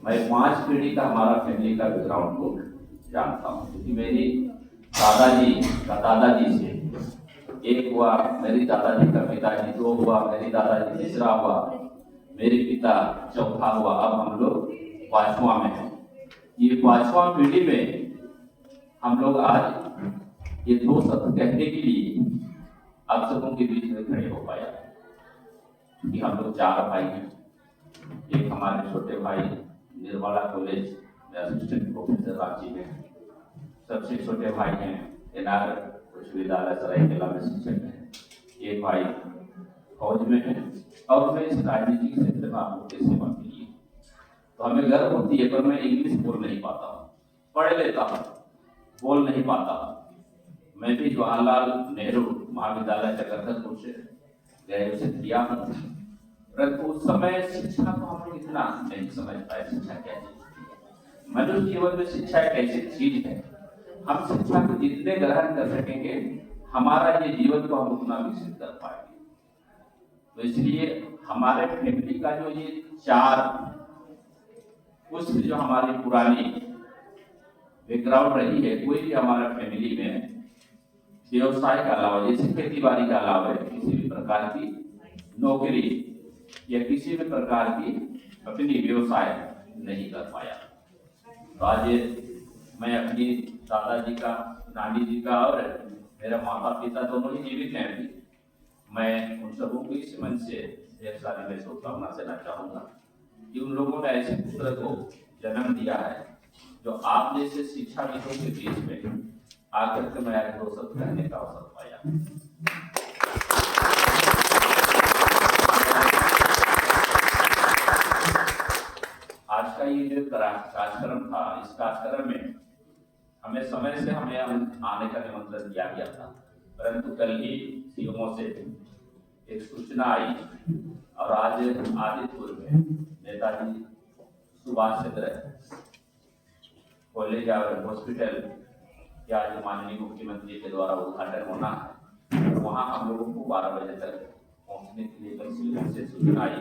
मैं 5 पीढ़ी का हमारा फैमिली का बैकग्राउंड को जानता हूँ, क्योंकि मेरी दादाजी का दादाजी से, एक हुआ मेरी दादाजी का पिताजी, 2 हुआ मेरी दादाजी, तीसरा हुआ मेरे पिता, चौथा हुआ अब हम लोग 5वां में हैं। ये 5वां पीढ़ी में हम लोग आज ये 2 शब्द कहने के लिए आप सबों के बीच में खड़े हो पाया, क्योंकि हम लोग 4 भाई हैं। एक हमारे छोटे भाई निर्मला कॉलेज में असिस्टेंट प्रोफेसर रांची में, सबसे छोटे भाई हैं एनआर विश्वविद्यालय सरायकेला में शिक्षक हैं, एक भाई फौज में है, और मैं इस राजनीतिक क्षेत्र में आप लोग की सेवा के लिए, तो हमें गर्व होती है। पर मैं इंग्लिश बोल नहीं पाता हूँ, पढ़ लेता हूँ, बोल नहीं पाता। मैं भी जवाहरलाल नेहरू महाविद्यालय चकरधरपुर से ग्रेजुएशन किया हूँ, परंतु उस समय शिक्षा को हम लोग इतना नहीं समझ पाए। शिक्षा क्या चीज है, मनुष्य जीवन में शिक्षा एक ऐसी चीज है, हम शिक्षा को जितने ग्रहण कर सकेंगे हमारा ये जीवन को हम उतना विकसित कर पाएंगे। तो इसलिए हमारे फैमिली का जो ये 4 पुष्ट जो हमारी पुरानी बैकग्राउंड रही है, कोई भी हमारा फैमिली में व्यवसाय के अलावा, जैसे खेती बाड़ी के अलावा किसी भी प्रकार की नौकरी या किसी भी प्रकार की अपनी व्यवसाय नहीं कर पाया। तो आज मैं अपनी दादाजी का, नानी जी का और मेरे माता पिता दोनों ही जीवित हैं अभी, मैं उन सबों को इस मन से ढेर सारी मैं शुभकामना देना चाहूँगा कि उन लोगों ने ऐसे पुत्र को जन्म दिया है जो आप जैसे शिक्षाविदों के बीच में आकर के मैं 2 शब्द कहने का अवसर पाया। आज का ये जो कार्यक्रम था, इस कार्यक्रम में हमें समय से हमें आने का निमंत्रण दिया गया था, परंतु कल ही सीएमओ से एक सूचना आई और आज आदित्यपुर में नेताजी सुभाष चंद्र कॉलेज और हॉस्पिटल के आज माननीय मुख्यमंत्री के द्वारा उद्घाटन होना है, और वहाँ हम लोगों को 12 बजे तक पहुँचने के लिए कल सीएमओ से सूचना आई।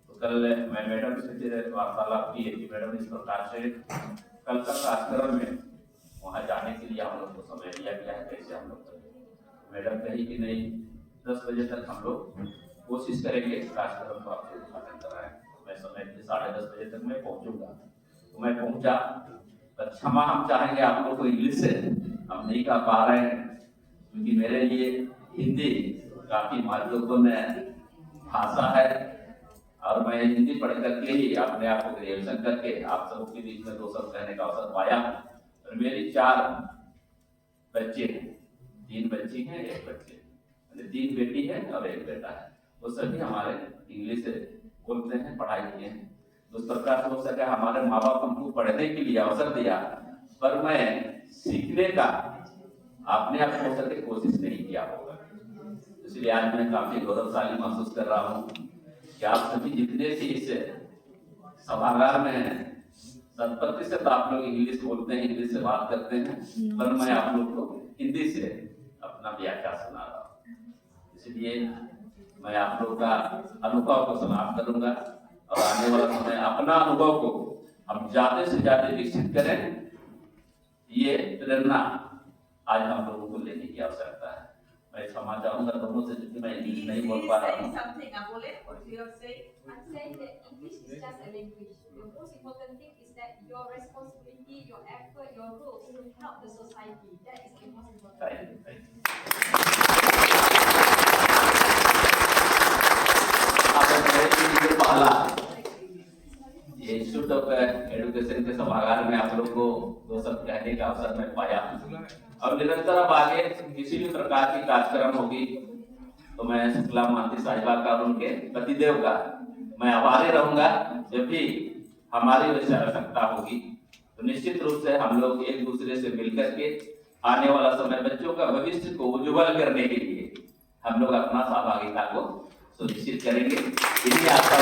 तो कल मैं मैडम से वार्तालाप की है कि मैडम इस प्रकार से कल का कार्यक्रम में वहाँ जाने के लिए हम लोग को समय दिया गया है, कैसे हम लोग करेंगे। मैडम कही कि नहीं 10 बजे तक हम लोग कोशिश करेंगे कार्यक्रम को आपसे उद्घाटन कराएं। मैं समय 10:30 बजे तक मैं पहुंचूंगा। तो मैं पहुंचा, पर क्षमा हम चाहेंगे आप लोग को, इंग्लिश से हम नहीं कर पा रहे हैं, क्योंकि मेरे लिए हिंदी काफी महत्वपूर्ण भाषा है और मैं हिंदी पढ़ करके ही अपने आप को ग्रेजुएशन करके आप सबों के बीच में 2 शब्द कहने का अवसर पाया। और मेरी 4 बच्चे हैं, 3 बच्ची हैं, 1 बच्चे, 3 बेटी है और 1 बेटा है। वो सभी हमारे इंग्लिश बोलते हैं, पढ़ाई किए हैं। तो उस प्रकार से हो सके हमारे माँ बाप हमको पढ़ने के लिए अवसर दिया, पर मैं सीखने का अपने आप हो सके कोशिश नहीं किया होगा। इसलिए आज मैं काफी गौरवशाली महसूस कर रहा हूँ कि आप सभी जितने भी इस सभागार में हैं 70% आप लोग इंग्लिश बोलते हैं, इंग्लिश से बात करते हैं, पर मैं आप लोग को हिंदी से अपना व्याख्या सुना रहा हूँ। इसलिए मैं आप लोग का अनुभव को समाप्त करूंगा और आने वाला समय अपना अनुभव को हम ज्यादा से ज्यादा विकसित करें, ये प्रेरणा आज हम लोगों को लेने की आवश्यकता है। मैं क्षमा चाहूंगा दोनों से, क्योंकि मैं इंग्लिश नहीं बोल पा रहा हूँ। ये इंस्टीट्यूट ऑफ एजुकेशन के सभागार में आप लोग को 2 शब्द कहने का अवसर मैं पाया, और निरंतर अब आगे किसी भी प्रकार की कार्यक्रम होगी तो मैं शुक्ला मानती साहिबा का और उनके पतिदेव का मैं आभारी रहूंगा। जब भी हमारी वैसे आवश्यकता होगी तो निश्चित रूप से हम लोग एक दूसरे से मिलकर के आने वाला समय बच्चों का भविष्य को उज्जवल करने के लिए हम लोग अपना सहभागिता को सुनिश्चित करेंगे। इसी आशा